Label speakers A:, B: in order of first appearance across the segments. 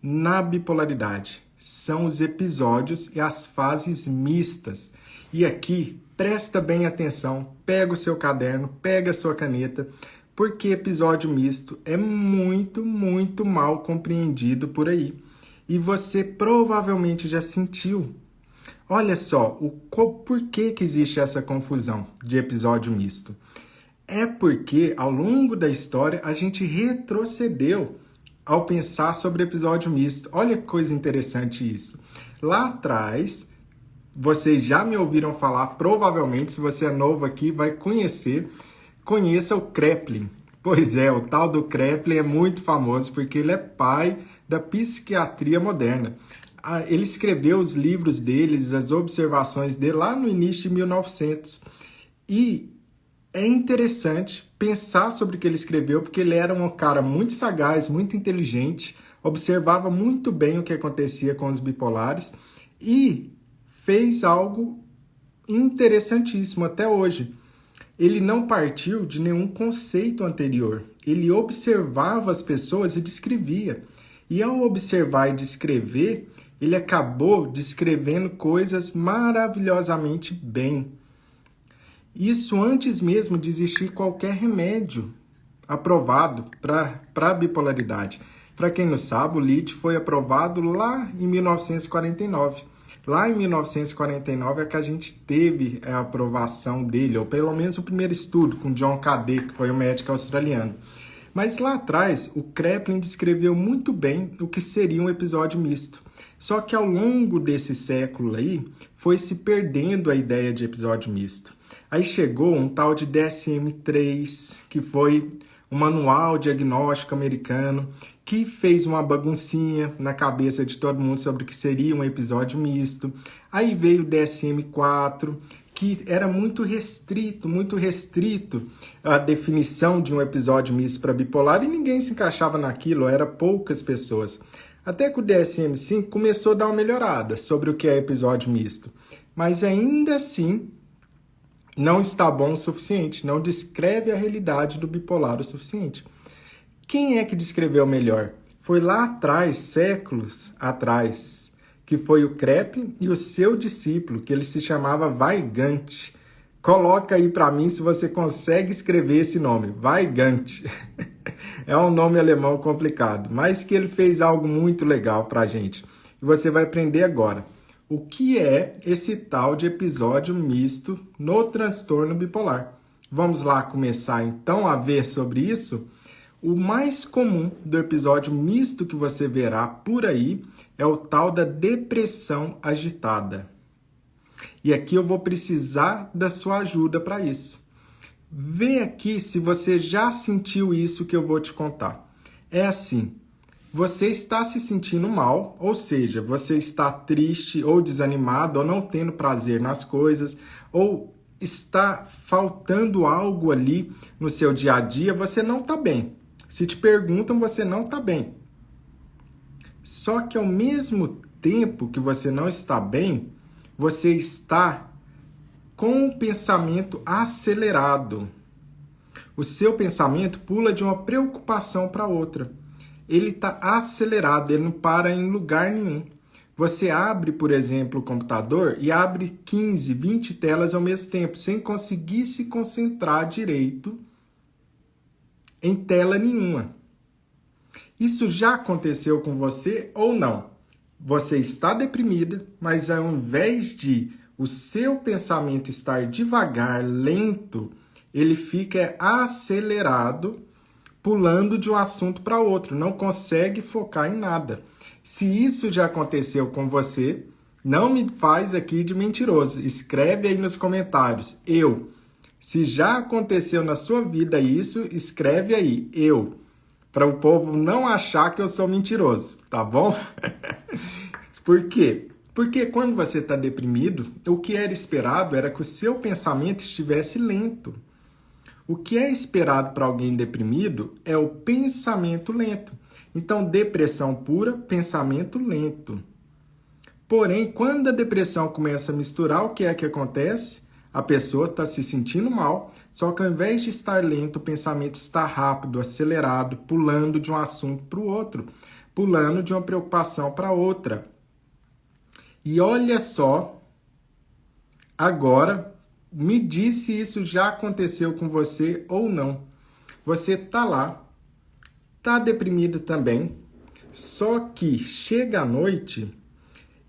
A: na bipolaridade. São os episódios e as fases mistas. E aqui, presta bem atenção, pega o seu caderno, pega a sua caneta, porque episódio misto é muito, muito mal compreendido por aí. E você provavelmente já sentiu. Olha só, por que existe essa confusão de episódio misto? É porque, ao longo da história, a gente retrocedeu ao pensar sobre episódio misto. Olha que coisa interessante isso. Lá atrás, vocês já me ouviram falar, provavelmente, se você é novo aqui, vai conheça o Kraepelin. Pois é, o tal do Kraepelin é muito famoso porque ele é pai da psiquiatria moderna. Ele escreveu os livros dele, as observações dele lá no início de 1900. E é interessante pensar sobre o que ele escreveu, porque ele era um cara muito sagaz, muito inteligente, observava muito bem o que acontecia com os bipolares e fez algo interessantíssimo até hoje. Ele não partiu de nenhum conceito anterior. Ele observava as pessoas e descrevia. E ao observar e descrever, ele acabou descrevendo coisas maravilhosamente bem. Isso antes mesmo de existir qualquer remédio aprovado para a bipolaridade. Para quem não sabe, o LIT foi aprovado lá em 1949. Lá em 1949 é que a gente teve a aprovação dele, ou pelo menos o primeiro estudo com John Cadet, que foi um médico australiano. Mas lá atrás, o Kraepelin descreveu muito bem o que seria um episódio misto. Só que ao longo desse século aí, foi se perdendo a ideia de episódio misto. Aí chegou um tal de DSM-3, que foi um manual diagnóstico americano, que fez uma baguncinha na cabeça de todo mundo sobre o que seria um episódio misto. Aí veio o DSM-4, que era muito restrito a definição de um episódio misto para bipolar e ninguém se encaixava naquilo, era poucas pessoas. Até que o DSM-5 começou a dar uma melhorada sobre o que é episódio misto. Mas ainda assim, não está bom o suficiente, não descreve a realidade do bipolar o suficiente. Quem é que descreveu melhor? Foi lá atrás, séculos atrás, que foi o Kraepelin e o seu discípulo, que ele se chamava Weygand. Coloca aí para mim se você consegue escrever esse nome, Weygand. É um nome alemão complicado, mas que ele fez algo muito legal para a gente. E você vai aprender agora. O que é esse tal de episódio misto no transtorno bipolar? Vamos lá começar então a ver sobre isso? O mais comum do episódio misto que você verá por aí é o tal da depressão agitada. E aqui eu vou precisar da sua ajuda para isso. Vê aqui se você já sentiu isso que eu vou te contar. É assim, você está se sentindo mal, ou seja, você está triste ou desanimado ou não tendo prazer nas coisas, ou está faltando algo ali no seu dia a dia, você não está bem. Se te perguntam, você não está bem. Só que ao mesmo tempo que você não está bem, você está com o pensamento acelerado. O seu pensamento pula de uma preocupação para outra. Ele está acelerado, ele não para em lugar nenhum. Você abre, por exemplo, o computador e abre 15, 20 telas ao mesmo tempo, sem conseguir se concentrar direito em tela nenhuma. Isso já aconteceu com você ou não? Você está deprimida, mas ao invés de o seu pensamento estar devagar, lento, ele fica acelerado, pulando de um assunto para outro, não consegue focar em nada. Se isso já aconteceu com você, não me faz aqui de mentiroso. Escreve aí nos comentários, eu. Se já aconteceu na sua vida isso, escreve aí, eu. Para o povo não achar que eu sou mentiroso, tá bom? Por quê? Porque quando você está deprimido, o que era esperado era que o seu pensamento estivesse lento. O que é esperado para alguém deprimido é o pensamento lento. Então, depressão pura, pensamento lento. Porém, quando a depressão começa a misturar, o que é que acontece? A pessoa está se sentindo mal, só que ao invés de estar lento, o pensamento está rápido, acelerado, pulando de um assunto para o outro. pulando de uma preocupação para outra. E olha só, agora, me diz se isso já aconteceu com você ou não. Você tá lá, tá deprimido também, só que chega à noite,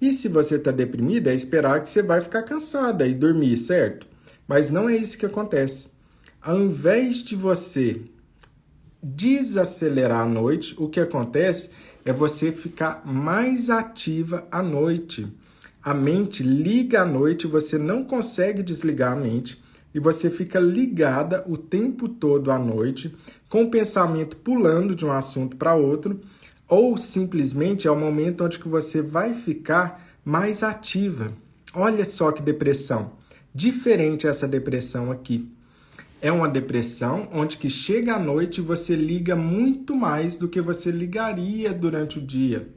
A: e se você tá deprimido, é esperar que você vai ficar cansada e dormir, certo? Mas não é isso que acontece. Ao invés de você desacelerar à noite, o que acontece é você ficar mais ativa à noite. A mente liga à noite, você não consegue desligar a mente e você fica ligada o tempo todo à noite, com o pensamento pulando de um assunto para outro, ou simplesmente é o momento onde que você vai ficar mais ativa. Olha só que depressão. Diferente essa depressão aqui. É uma depressão onde que chega à noite e você liga muito mais do que você ligaria durante o dia.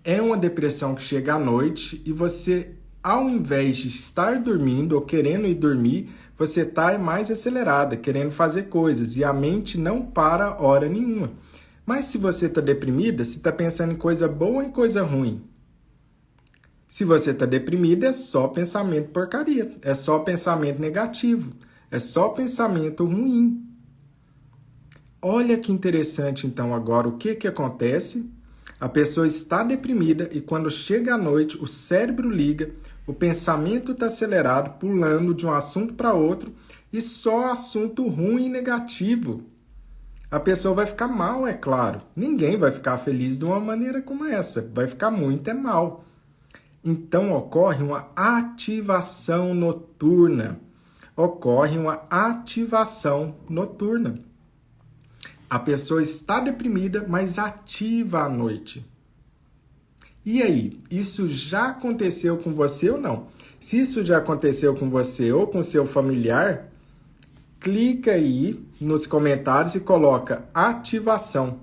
A: É uma depressão que chega à noite e você, ao invés de estar dormindo ou querendo ir dormir, você está mais acelerada, querendo fazer coisas e a mente não para hora nenhuma. Mas se você está deprimida, você está pensando em coisa boa ou em coisa ruim? Se você está deprimida, é só pensamento porcaria, é só pensamento negativo, é só pensamento ruim. Olha que interessante, então, agora, o que acontece? A pessoa está deprimida e quando chega à noite, o cérebro liga, o pensamento está acelerado, pulando de um assunto para outro e só assunto ruim e negativo. A pessoa vai ficar mal, é claro. Ninguém vai ficar feliz de uma maneira como essa. Vai ficar muito mal. Então, ocorre uma ativação noturna. Ocorre uma ativação noturna. A pessoa está deprimida, mas ativa à noite. E aí, isso já aconteceu com você ou não? Se isso já aconteceu com você ou com seu familiar, clica aí nos comentários e coloca ativação.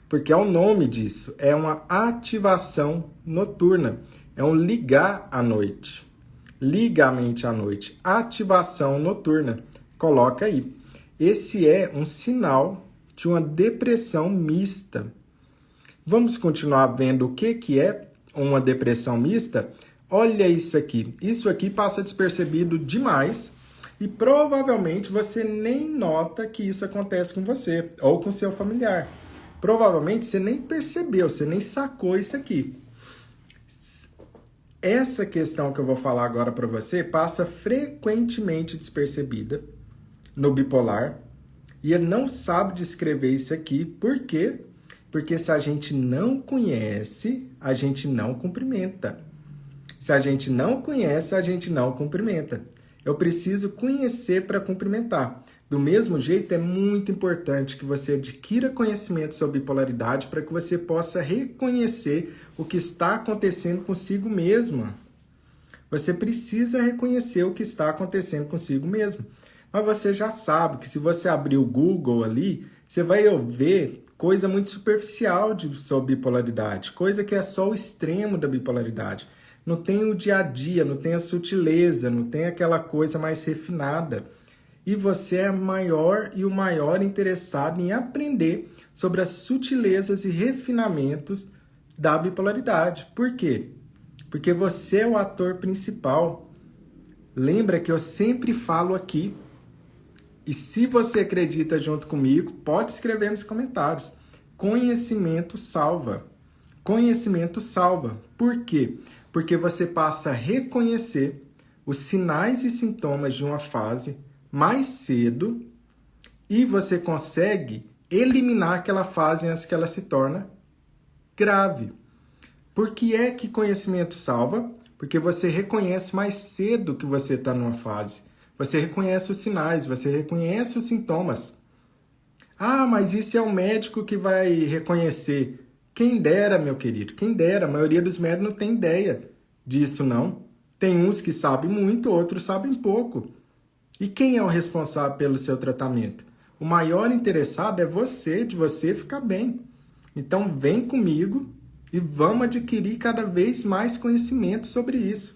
A: Porque é o nome disso, é uma ativação noturna. É um ligar à noite. Liga a mente à noite. Ativação noturna. Coloca aí. Esse é um sinal de uma depressão mista. Vamos continuar vendo o que é uma depressão mista? Olha isso aqui. Isso aqui passa despercebido demais e provavelmente você nem nota que isso acontece com você ou com seu familiar. Provavelmente você nem percebeu, você nem sacou isso aqui. Essa questão que eu vou falar agora para você passa frequentemente despercebida no bipolar. E ele não sabe descrever isso aqui. Por quê? Porque se a gente não conhece, a gente não cumprimenta. Se a gente não conhece, a gente não cumprimenta. Eu preciso conhecer para cumprimentar. Do mesmo jeito, é muito importante que você adquira conhecimento sobre bipolaridade para que você possa reconhecer o que está acontecendo consigo mesma. Você precisa reconhecer o que está acontecendo consigo mesmo. Mas você já sabe que se você abrir o Google ali, você vai ver coisa muito superficial sobre bipolaridade, coisa que é só o extremo da bipolaridade. Não tem o dia a dia, não tem a sutileza, não tem aquela coisa mais refinada. E você é o maior interessado em aprender sobre as sutilezas e refinamentos da bipolaridade. Por quê? Porque você é o ator principal. Lembra que eu sempre falo aqui. E se você acredita junto comigo, pode escrever nos comentários. Conhecimento salva. Conhecimento salva. Por quê? Porque você passa a reconhecer os sinais e sintomas de uma fase mais cedo e você consegue eliminar aquela fase antes que ela se torne grave. Por que é que conhecimento salva? Porque você reconhece mais cedo que você está numa fase. Você reconhece os sinais, você reconhece os sintomas. Ah, mas isso é o médico que vai reconhecer. Quem dera, meu querido, quem dera. A maioria dos médicos não tem ideia disso, não. Tem uns que sabem muito, outros sabem pouco. E quem é o responsável pelo seu tratamento? O maior interessado é você, de você ficar bem. Então, vem comigo e vamos adquirir cada vez mais conhecimento sobre isso.